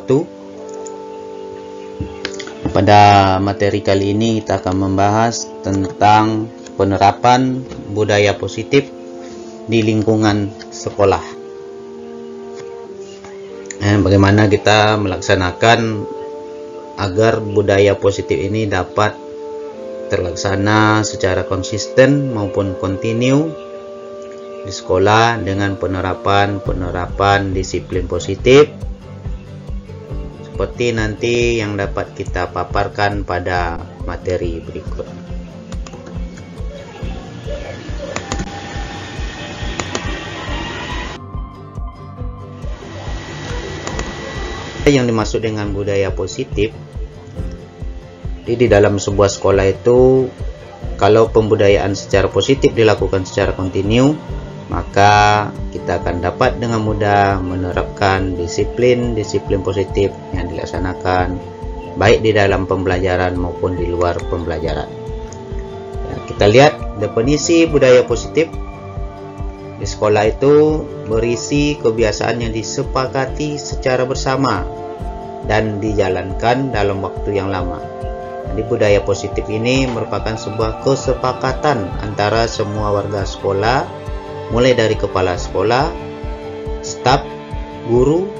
waktu. Pada materi kali ini kita akan membahas tentang penerapan budaya positif di lingkungan sekolah. Bagaimana kita melaksanakan agar budaya positif ini dapat terlaksana secara konsisten maupun kontinu di sekolah dengan penerapan disiplin positif seperti nanti yang dapat kita paparkan pada materi berikut. Yang dimaksud dengan budaya positif, di dalam sebuah sekolah itu, kalau pembudayaan secara positif dilakukan secara kontinu, maka kita akan dapat dengan mudah menerapkan disiplin positif yang dilaksanakan baik di dalam pembelajaran maupun di luar pembelajaran. Kita lihat definisi budaya positif. Di sekolah itu berisi kebiasaan yang disepakati secara bersama dan dijalankan dalam waktu yang lama. Jadi budaya positif ini merupakan sebuah kesepakatan antara semua warga sekolah, mulai dari kepala sekolah, staf, guru,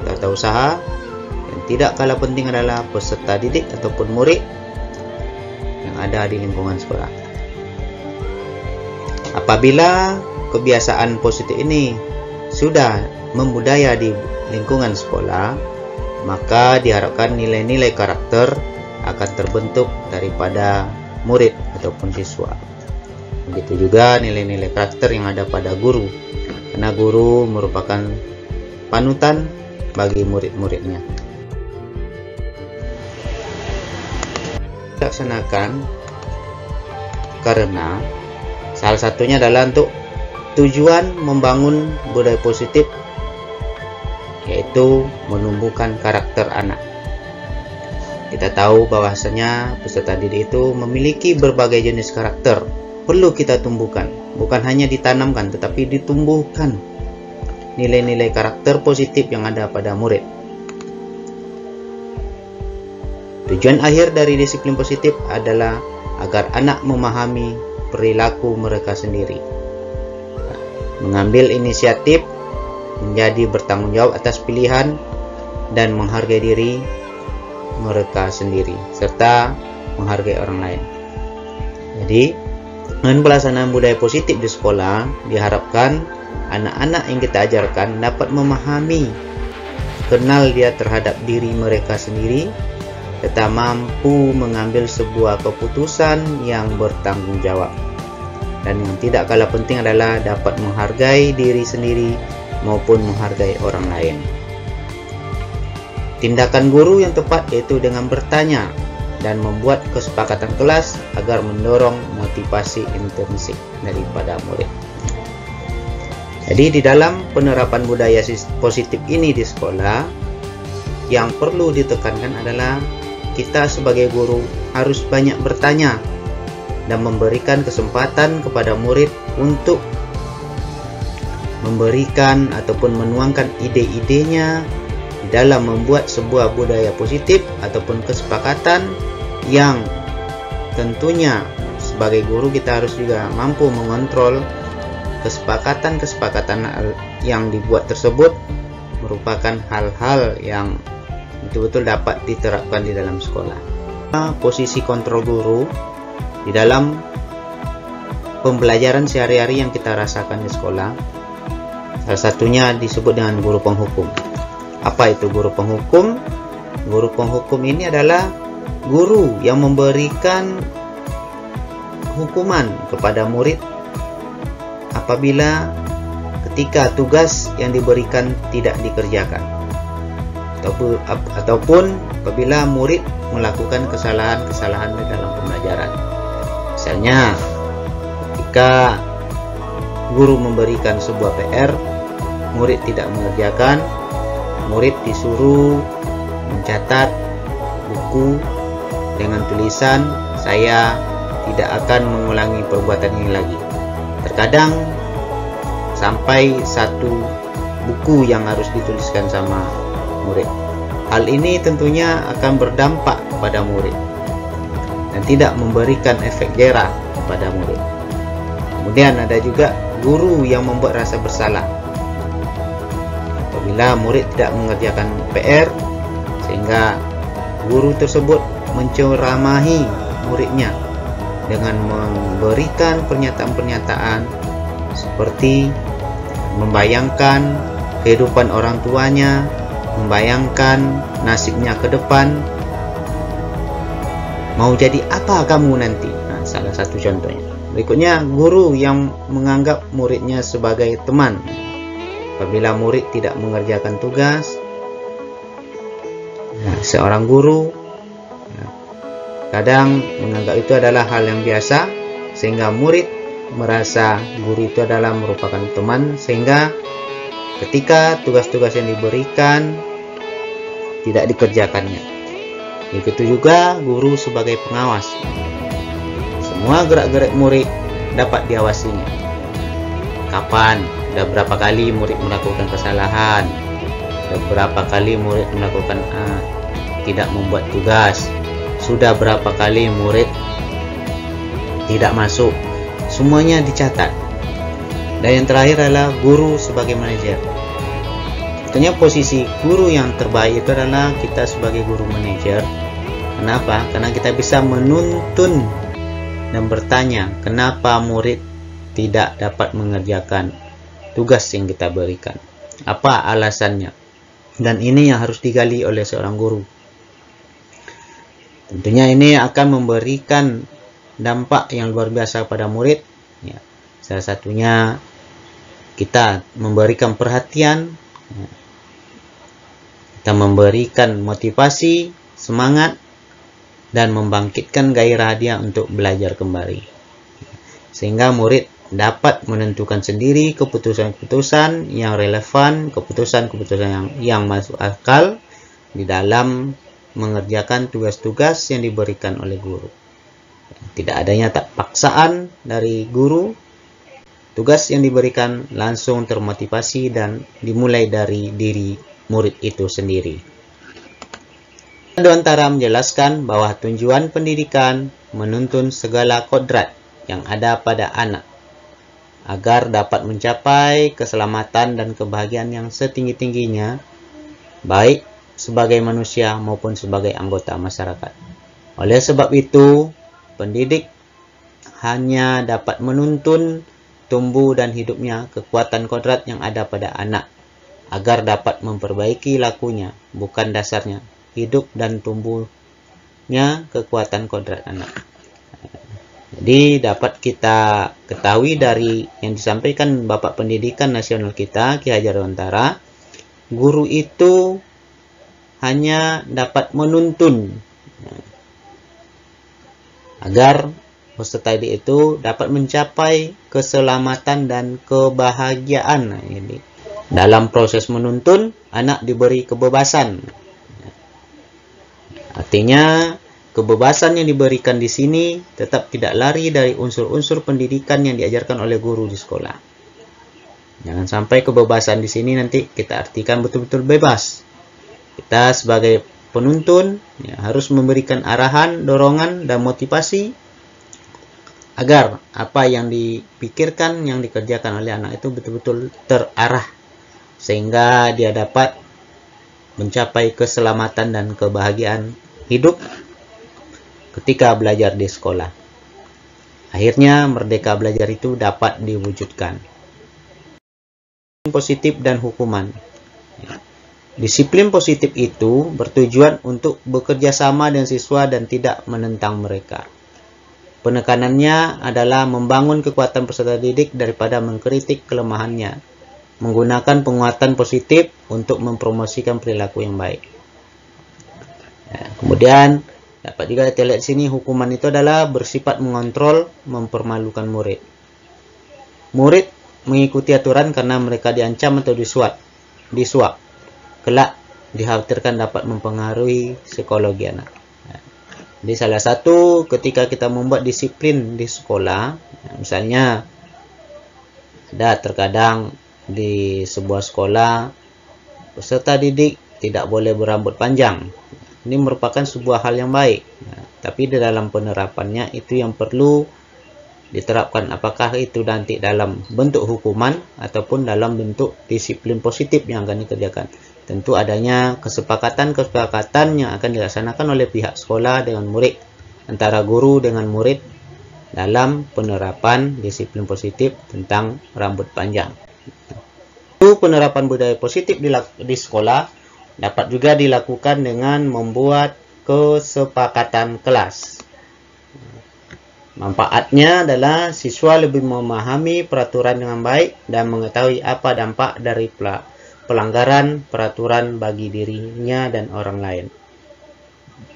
tata usaha, dan tidak kalah penting adalah peserta didik ataupun murid yang ada di lingkungan sekolah. Apabila kebiasaan positif ini sudah membudaya di lingkungan sekolah, maka diharapkan nilai-nilai karakter akan terbentuk daripada murid ataupun siswa. Begitu juga nilai-nilai karakter yang ada pada guru, karena guru merupakan panutan bagi murid-muridnya. Dilaksanakan karena salah satunya adalah untuk tujuan membangun budaya positif, yaitu menumbuhkan karakter anak. Kita tahu bahwasanya peserta didik itu memiliki berbagai jenis karakter, perlu kita tumbuhkan, bukan hanya ditanamkan tetapi ditumbuhkan nilai-nilai karakter positif yang ada pada murid. Tujuan akhir dari disiplin positif adalah agar anak memahami perilaku mereka sendiri, mengambil inisiatif, menjadi bertanggung jawab atas pilihan, dan menghargai diri mereka sendiri serta menghargai orang lain. Jadi dengan pelaksanaan budaya positif di sekolah, diharapkan anak-anak yang kita ajarkan dapat memahami, kenal dia terhadap diri mereka sendiri, serta mampu mengambil sebuah keputusan yang bertanggung jawab. Dan yang tidak kalah penting adalah dapat menghargai diri sendiri maupun menghargai orang lain. Tindakan guru yang tepat yaitu dengan bertanya dan membuat kesepakatan kelas agar mendorong motivasi intrinsik daripada murid. Jadi di dalam penerapan budaya positif ini di sekolah, yang perlu ditekankan adalah kita sebagai guru harus banyak bertanya dan memberikan kesempatan kepada murid untuk memberikan ataupun menuangkan ide-idenya di dalam membuat sebuah budaya positif ataupun kesepakatan yang tentunya sebagai guru kita harus juga mampu mengontrol kesepakatan yang dibuat tersebut merupakan hal-hal yang betul-betul dapat diterapkan di dalam sekolah. Posisi kontrol guru di dalam pembelajaran sehari-hari yang kita rasakan di sekolah, salah satunya disebut dengan guru penghukum. Apa itu guru penghukum? Guru penghukum ini adalah guru yang memberikan hukuman kepada murid apabila ketika tugas yang diberikan tidak dikerjakan, ataupun apabila murid melakukan kesalahan-kesalahan di dalam pembelajaran. Misalnya ketika guru memberikan sebuah PR, murid tidak mengerjakan, murid disuruh mencatat buku dengan tulisan saya tidak akan mengulangi perbuatan ini lagi. Terkadang sampai satu buku yang harus dituliskan sama murid. Hal ini tentunya akan berdampak pada murid dan tidak memberikan efek jera pada murid. Kemudian ada juga guru yang membuat rasa bersalah. Apabila murid tidak mengerjakan PR, sehingga guru tersebut menceramahi muridnya dengan memberikan pernyataan-pernyataan seperti membayangkan kehidupan orang tuanya, membayangkan nasibnya ke depan, mau jadi apa kamu nanti. Nah, salah satu contohnya. Berikutnya, guru yang menganggap muridnya sebagai teman. Apabila murid tidak mengerjakan tugas, seorang guru kadang menganggap itu adalah hal yang biasa, sehingga murid merasa guru itu adalah merupakan teman, sehingga ketika tugas-tugas yang diberikan tidak dikerjakannya. Begitu juga guru sebagai pengawas. Semua gerak-gerik murid dapat diawasinya. Kapan, sudah berapa kali murid melakukan kesalahan, sudah berapa kali murid melakukan tidak membuat tugas, sudah berapa kali murid tidak masuk. Semuanya dicatat. Dan yang terakhir adalah guru sebagai manajer. Tentunya posisi guru yang terbaik itu adalah kita sebagai guru manajer. Kenapa? Karena kita bisa menuntun dan bertanya kenapa murid tidak dapat mengerjakan tugas yang kita berikan. Apa alasannya? Dan ini yang harus digali oleh seorang guru. Tentunya ini akan memberikan dampak yang luar biasa pada murid. Ya, salah satunya kita memberikan perhatian, kita memberikan motivasi, semangat, dan membangkitkan gairah dia untuk belajar kembali. Sehingga murid dapat menentukan sendiri keputusan-keputusan yang relevan, keputusan-keputusan yang masuk akal di dalam mengerjakan tugas-tugas yang diberikan oleh guru. Tidak adanya paksaan dari guru, tugas yang diberikan langsung termotivasi dan dimulai dari diri murid itu sendiri. Dewantara menjelaskan bahwa tujuan pendidikan menuntun segala kodrat yang ada pada anak agar dapat mencapai keselamatan dan kebahagiaan yang setinggi-tingginya, baik sebagai manusia maupun sebagai anggota masyarakat. Oleh sebab itu, pendidik hanya dapat menuntun tumbuh dan hidupnya kekuatan kodrat yang ada pada anak agar dapat memperbaiki lakunya, bukan dasarnya hidup dan tumbuhnya kekuatan kodrat anak. Jadi dapat kita ketahui dari yang disampaikan Bapak Pendidikan Nasional kita, Ki Hajar Dewantara, guru itu hanya dapat menuntun agar peserta didik itu dapat mencapai keselamatan dan kebahagiaan. Jadi, dalam proses menuntun, anak diberi kebebasan. Artinya, kebebasan yang diberikan di sini tetap tidak lari dari unsur-unsur pendidikan yang diajarkan oleh guru di sekolah. Jangan sampai kebebasan di sini nanti kita artikan betul-betul bebas. Kita sebagai penuntun harus memberikan arahan, dorongan, dan motivasi agar apa yang dipikirkan, yang dikerjakan oleh anak itu betul-betul terarah sehingga dia dapat mencapai keselamatan dan kebahagiaan hidup ketika belajar di sekolah. Akhirnya merdeka belajar itu dapat diwujudkan. Positif dan hukuman. Disiplin positif itu bertujuan untuk bekerja sama dengan siswa dan tidak menentang mereka. Penekanannya adalah membangun kekuatan peserta didik daripada mengkritik kelemahannya, menggunakan penguatan positif untuk mempromosikan perilaku yang baik. Kemudian dapat juga kita lihat di sini hukuman itu adalah bersifat mengontrol, mempermalukan murid. Murid mengikuti aturan karena mereka diancam atau disuap. Kelak dikhawatirkan dapat mempengaruhi psikologi anak. Jadi salah satu ketika kita membuat disiplin di sekolah, misalnya ada terkadang di sebuah sekolah peserta didik tidak boleh berambut panjang. Ini merupakan sebuah hal yang baik. Tapi di dalam penerapannya itu yang perlu diterapkan. Apakah itu nanti dalam bentuk hukuman ataupun dalam bentuk disiplin positif yang akan dikerjakan. Tentu adanya kesepakatan yang akan dilaksanakan oleh pihak sekolah dengan murid, antara guru dengan murid dalam penerapan disiplin positif tentang rambut panjang. Penerapan budaya positif di sekolah dapat juga dilakukan dengan membuat kesepakatan kelas. Manfaatnya adalah siswa lebih memahami peraturan dengan baik dan mengetahui apa dampak dari pelanggaran peraturan bagi dirinya dan orang lain.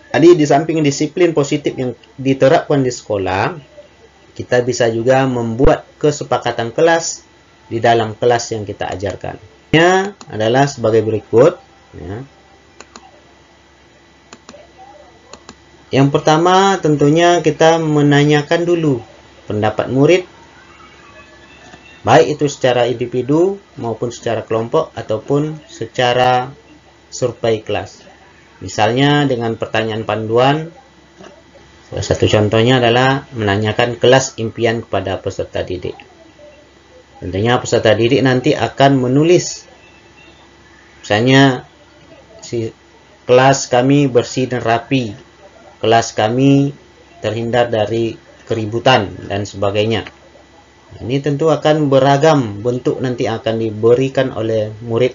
Jadi di samping disiplin positif yang diterapkan di sekolah, kita bisa juga membuat kesepakatan kelas di dalam kelas yang kita ajarkan. Ini adalah sebagai berikut. Ya. Yang pertama tentunya kita menanyakan dulu pendapat murid, baik itu secara individu maupun secara kelompok ataupun secara survei kelas. Misalnya dengan pertanyaan panduan, salah satu contohnya adalah menanyakan kelas impian kepada peserta didik. Tentunya peserta didik nanti akan menulis, misalnya kelas kami bersih dan rapi, kelas kami terhindar dari keributan dan sebagainya. Ini tentu akan beragam bentuk nanti akan diberikan oleh murid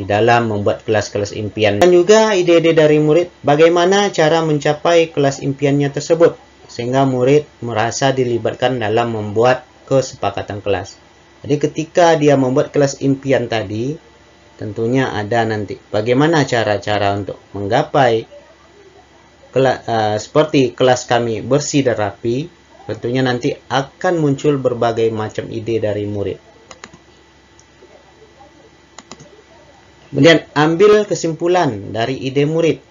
di dalam membuat kelas-kelas impian. Dan juga ide-ide dari murid bagaimana cara mencapai kelas impiannya tersebut, sehingga murid merasa dilibatkan dalam membuat kesepakatan kelas. Jadi ketika dia membuat kelas impian tadi, tentunya ada nanti bagaimana cara-cara untuk menggapai seperti kelas kami bersih dan rapi. Tentunya nanti akan muncul berbagai macam ide dari murid. Kemudian ambil kesimpulan dari ide murid.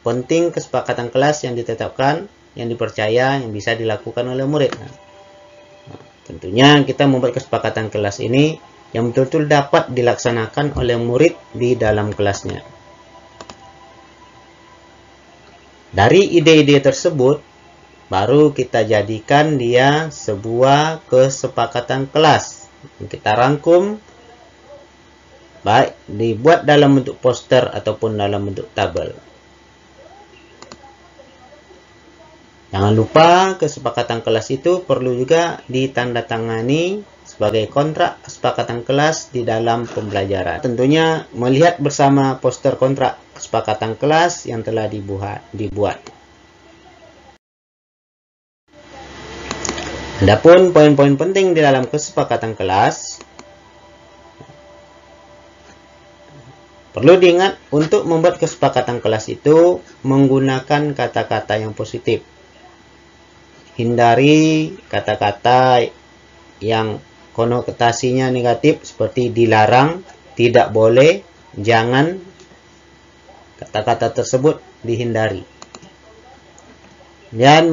Penting kesepakatan kelas yang ditetapkan, yang dipercaya, yang bisa dilakukan oleh murid. Tentunya kita membuat kesepakatan kelas ini yang betul-betul dapat dilaksanakan oleh murid di dalam kelasnya. Dari ide-ide tersebut, baru kita jadikan dia sebuah kesepakatan kelas. Kita rangkum, baik dibuat dalam bentuk poster ataupun dalam bentuk tabel. Jangan lupa kesepakatan kelas itu perlu juga ditandatangani sebagai kontrak kesepakatan kelas di dalam pembelajaran. Tentunya melihat bersama poster kontrak kesepakatan kelas yang telah dibuat. Adapun poin-poin penting di dalam kesepakatan kelas, perlu diingat untuk membuat kesepakatan kelas itu menggunakan kata-kata yang positif. Hindari kata-kata yang konotasinya negatif seperti dilarang, tidak boleh, jangan. Kata-kata tersebut dihindari. Dan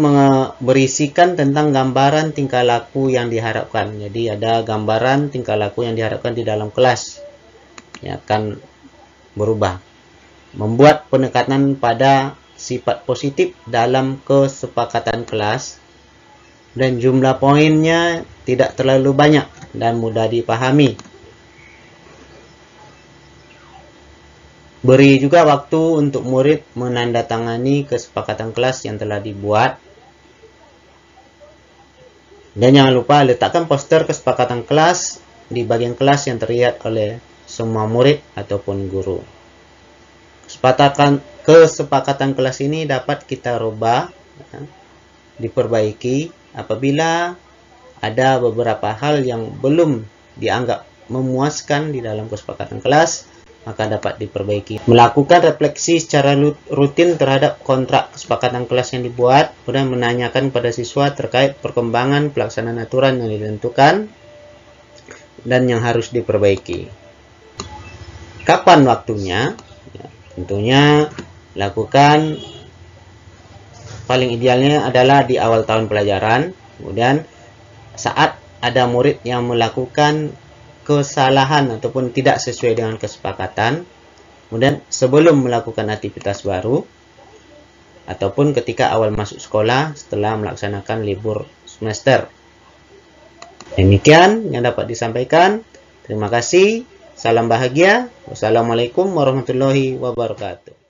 berisikan tentang gambaran tingkah laku yang diharapkan. Jadi ada gambaran tingkah laku yang diharapkan di dalam kelas yang akan berubah. Membuat penekanan pada sifat positif dalam kesepakatan kelas. Dan jumlah poinnya tidak terlalu banyak dan mudah dipahami. Beri juga waktu untuk murid menandatangani kesepakatan kelas yang telah dibuat. Dan jangan lupa letakkan poster kesepakatan kelas di bagian kelas yang terlihat oleh semua murid ataupun guru. Kesepakatan kelas ini dapat kita rubah, diperbaiki apabila ada beberapa hal yang belum dianggap memuaskan di dalam kesepakatan kelas, maka dapat diperbaiki. Melakukan refleksi secara rutin terhadap kontrak kesepakatan kelas yang dibuat, kemudian menanyakan pada siswa terkait perkembangan pelaksanaan aturan yang ditentukan dan yang harus diperbaiki. Kapan waktunya? Ya, tentunya lakukan paling idealnya adalah di awal tahun pelajaran. Kemudian saat ada murid yang melakukan kesalahan ataupun tidak sesuai dengan kesepakatan, Kemudian sebelum melakukan aktivitas baru, ataupun ketika awal masuk sekolah setelah melaksanakan libur semester. Demikian yang dapat disampaikan. Terima kasih. Salam bahagia. Wassalamualaikum warahmatullahi wabarakatuh.